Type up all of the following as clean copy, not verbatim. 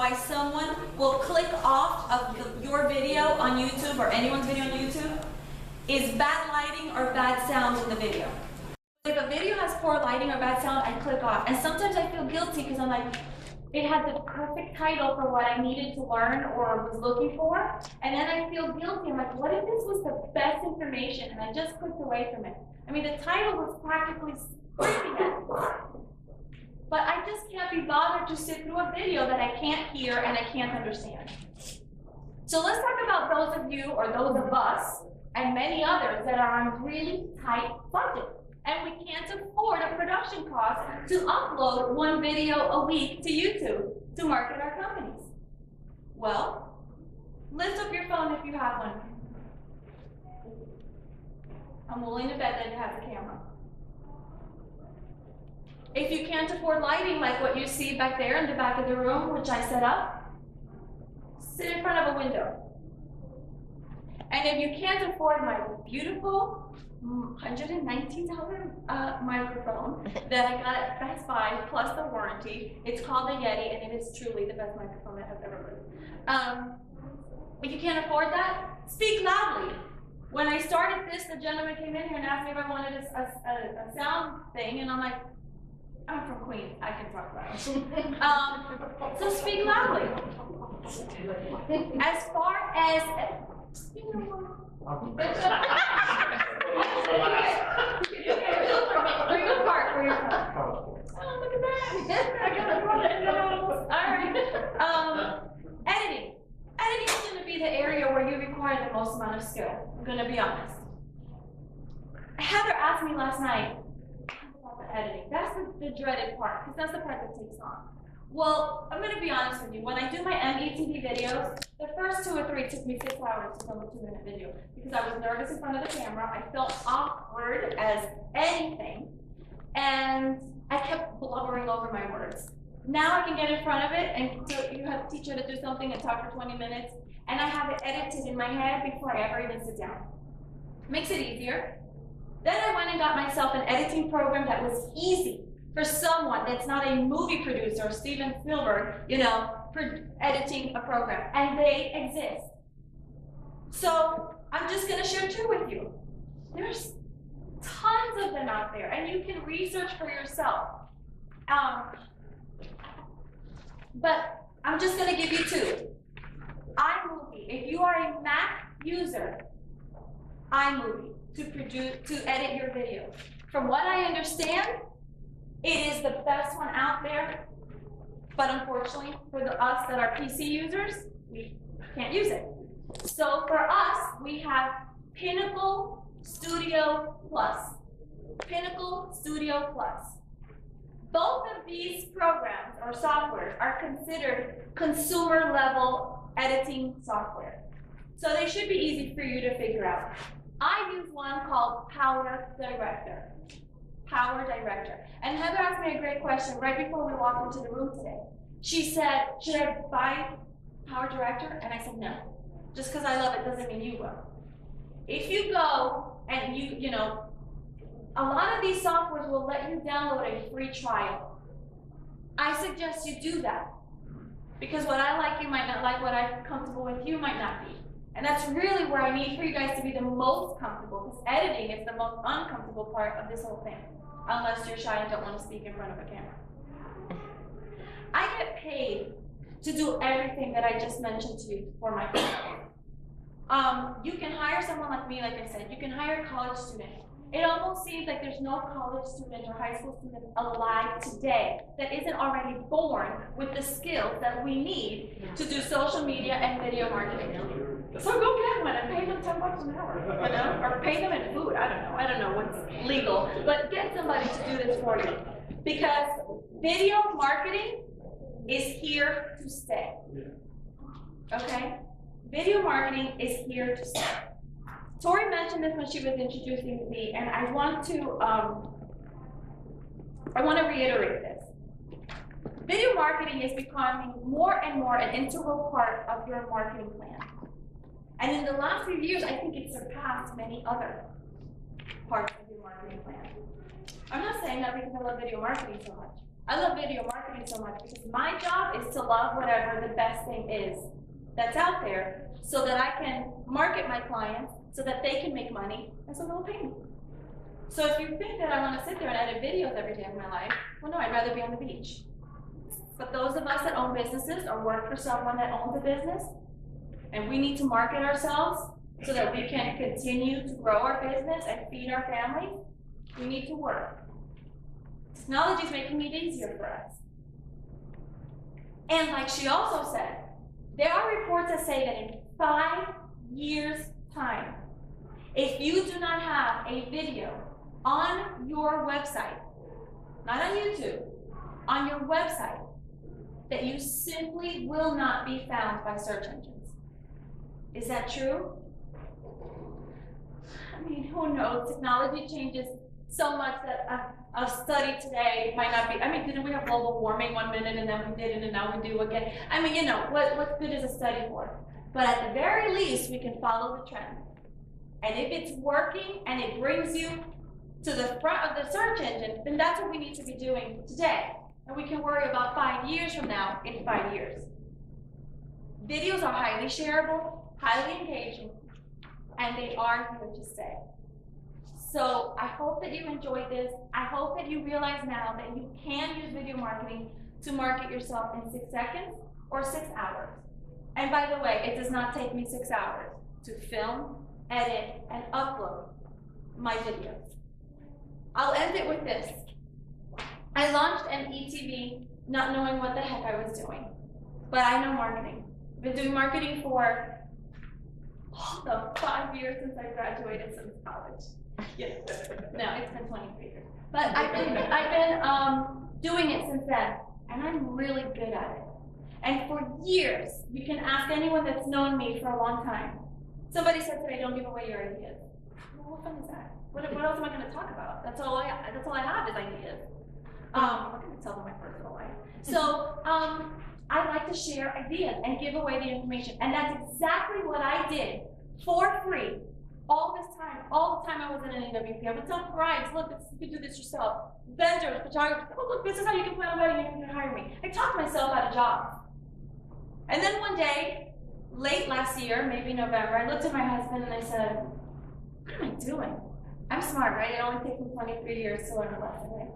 why someone will click off of your video on YouTube or anyone's video on YouTube is bad lighting or bad sound in the video. If a video has poor lighting or bad sound, I click off. And sometimes I feel guilty because I'm like, it had the perfect title for what I needed to learn or was looking for. And then I feel guilty. I'm like, what if this was the best information and I just clicked away from it? I mean, the title was practically screaming at me. But I just can't be bothered to sit through a video that I can't hear and I can't understand. So let's talk about those of you or those of us and many others that are on really tight budget. And we can't afford a production cost to upload one video a week to YouTube to market our companies. Well, lift up your phone if you have one. I'm willing to bet that it has a camera. If you can't afford lighting like what you see back there in the back of the room, which I set up, sit in front of a window. And if you can't afford my beautiful $119 microphone that I got at Best Buy plus the warranty, it's called the Yeti, and it is truly the best microphone that I've ever heard. If you can't afford that, speak loudly. When I started this, the gentleman came in here and asked me if I wanted a sound thing, and I'm like, I'm from Queens, I can talk loud. So speak loudly. As far as, you know, bring a part for your phone. Oh, look at that. I got a phone. All right. Editing. Editing is going to be the area where you require the most amount of skill. I'm going to be honest. Heather asked me last night about the editing. That's the dreaded part, because that's the part that takes on. Well, I'm going to be honest with you. When I do my MBTV videos, the first 2 or 3 took me 6 hours to film a 2-minute video because I was nervous in front of the camera. I felt awkward as anything, and I kept blubbering over my words. Now I can get in front of it, and you have to teach her to do something and talk for 20 minutes, and I have it edited in my head before I ever even sit down. Makes it easier. Then I went and got myself an editing program that was easy for someone that's not a movie producer, Steven Spielberg, you know, for editing a program, and they exist. So I'm just going to share 2 with you. There's tons of them out there, and you can research for yourself. But I'm just going to give you 2. iMovie. If you are a Mac user, iMovie to edit your videos. From what I understand, it is the best one out there, but unfortunately for us that are PC users, we can't use it. So for us, we have Pinnacle Studio Plus. Pinnacle Studio Plus. Both of these programs or softwares are considered consumer level editing software. So they should be easy for you to figure out. I use one called Power Director. Power Director. And Heather asked me a great question right before we walked into the room today. She said, should I buy Power Director? And I said, no. Just because I love it doesn't mean you will. If you go and you know, a lot of these softwares will let you download a free trial. I suggest you do that. Because what I like, you might not like. What I'm comfortable with, you might not be. And that's really where I need for you guys to be the most comfortable, because editing is the most uncomfortable part of this whole thing, unless you're shy and don't want to speak in front of a camera. I get paid to do everything that I just mentioned to you for my company. You can hire someone like me, like I said. You can hire a college student. It almost seems like there's no college student or high school student alive today that isn't already born with the skills that we need to do social media and video marketing. So go get one and pay them $10 an hour, you know, or pay them in food. I don't know what's legal, but get somebody to do this for you, because video marketing is here to stay. Okay, video marketing is here to stay. Tori mentioned this when she was introducing me, and I want to reiterate this. Video marketing is becoming more and more an integral part of your marketing plan. And in the last few years, I think it surpassed many other parts of your marketing plan. I'm not saying that because I love video marketing so much. I love video marketing so much because my job is to love whatever the best thing is that's out there so that I can market my clients so that they can make money and so they'll pay me. So if you think that I want to sit there and edit videos every day of my life, well, no, I'd rather be on the beach. But those of us that own businesses or work for someone that owns a business, and we need to market ourselves so that we can continue to grow our business and feed our families, we need to work. Technology is making it easier for us. And like she also said, there are reports that say that in 5 years' time, if you do not have a video on your website, not on YouTube, on your website, that you simply will not be found by search engines. Is that true? I mean, who knows? Technology changes so much that a study today might not be. I mean, didn't we have global warming 1 minute and then we didn't and now we do again? I mean, you know, what's good is a study for? But at the very least, we can follow the trend. And if it's working and it brings you to the front of the search engine, then that's what we need to be doing today. And we can worry about 5 years from now in 5 years. Videos are highly shareable, highly engaging, and they are here to stay. So I hope that you enjoyed this. I hope that you realize now that you can use video marketing to market yourself in 6 seconds or 6 hours. And by the way, it does not take me 6 hours to film, edit, and upload my videos. I'll end it with this. I launched NETV not knowing what the heck I was doing, but I know marketing. I've been doing marketing for the 5 years since I graduated since college. Yes, no, it's been 23 years. But I've been doing it since then, and I'm really good at it. And for years, you can ask anyone that's known me for a long time. Somebody said to me, "Don't give away your ideas." Well, what fun is that? What else am I going to talk about? That's all I have is ideas. I'm not going to tell them my personal life. So I like to share ideas and give away the information, and that's exactly what I did for free all this time. All the time I was in an NAWP. I would tell brides, "Look, you can do this yourself." Vendors, photographers, "Oh, look, this is how you can plan a wedding and you can hire me." I talked myself out of jobs. And then one day, late last year, maybe November, I looked at my husband and I said, "What am I doing? I'm smart, right? It only takes me 23 years to learn a lesson, right?"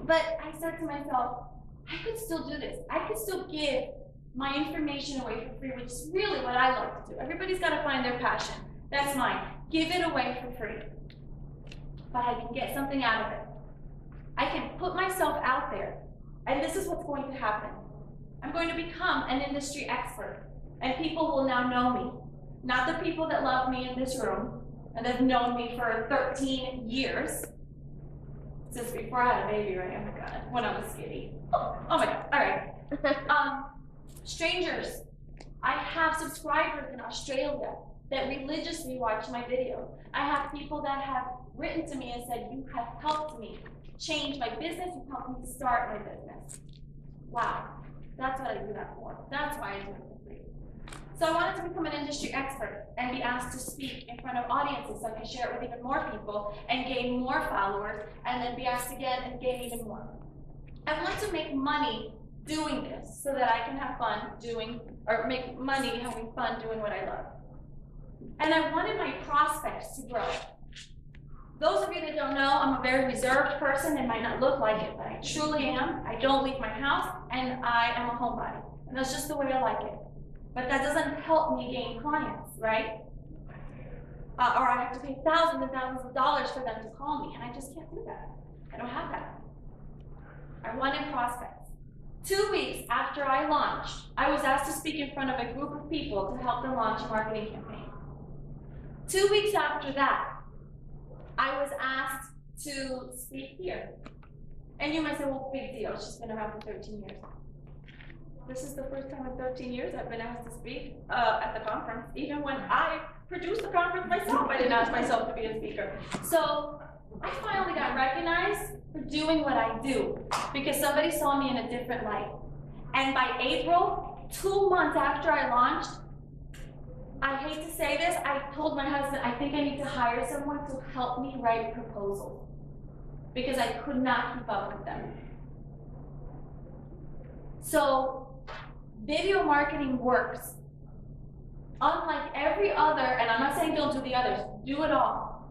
But I said to myself, I could still do this. I could still give my information away for free, which is really what I like to do. Everybody's got to find their passion. That's mine. Give it away for free. But I can get something out of it. I can put myself out there. And this is what's going to happen. I'm going to become an industry expert. And people will now know me. Not the people that love me in this room and have known me for 13 years. Since before I had a baby, right? Oh my God, when I was skinny. Oh my God, all right. Strangers. I have subscribers in Australia that religiously watch my videos. I have people that have written to me and said, "You have helped me change my business, you've helped me start my business." Wow, that's what I do that for. That's why I do it for free. So I wanted to become an industry expert and be asked to speak in front of audiences so I can share it with even more people and gain more followers, and then be asked again and gain even more. I want to make money doing this so that I can have fun doing, or make money having fun doing what I love. And I wanted my prospects to grow. Those of you that don't know, I'm a very reserved person. It might not look like it, but I truly am. I don't leave my house, and I am a homebody. And that's just the way I like it. But that doesn't help me gain clients, right? Or I have to pay thousands and thousands of dollars for them to call me, and I just can't do that. I don't have that. I wanted prospects. 2 weeks after I launched, I was asked to speak in front of a group of people to help them launch a marketing campaign. 2 weeks after that, I was asked to speak here. And you might say, "Well, big deal, she's been around for 13 years. This is the first time in 13 years I've been asked to speak at the conference. Even when I produced the conference myself, I didn't ask myself to be a speaker. So I finally got recognized for doing what I do because somebody saw me in a different light. And by April, 2 months after I launched, I hate to say this, I told my husband, I think I need to hire someone to help me write proposals because I could not keep up with them. So video marketing works. Unlike every other, and I'm not saying don't do the others, do it all.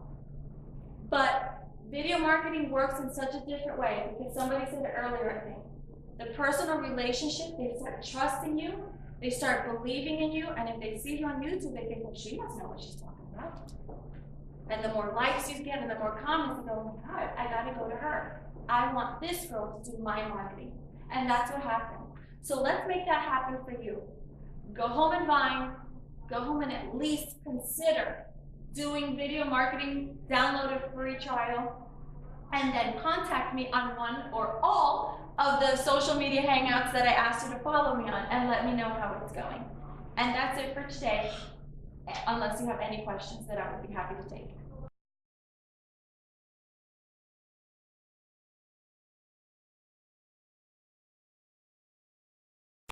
But video marketing works in such a different way because somebody said it earlier, I think. The personal relationship, they start trusting you, they start believing in you, and if they see you on YouTube, they think, well, she must know what she's talking about. And the more likes you get and the more comments, they go, oh my God, I gotta go to her. I want this girl to do my marketing. And that's what happened. So let's make that happen for you. Go home and Vine, go home and at least consider doing video marketing, download a free trial, and then contact me on one or all of the social media hangouts that I asked you to follow me on and let me know how it's going. And that's it for today, unless you have any questions that I would be happy to take.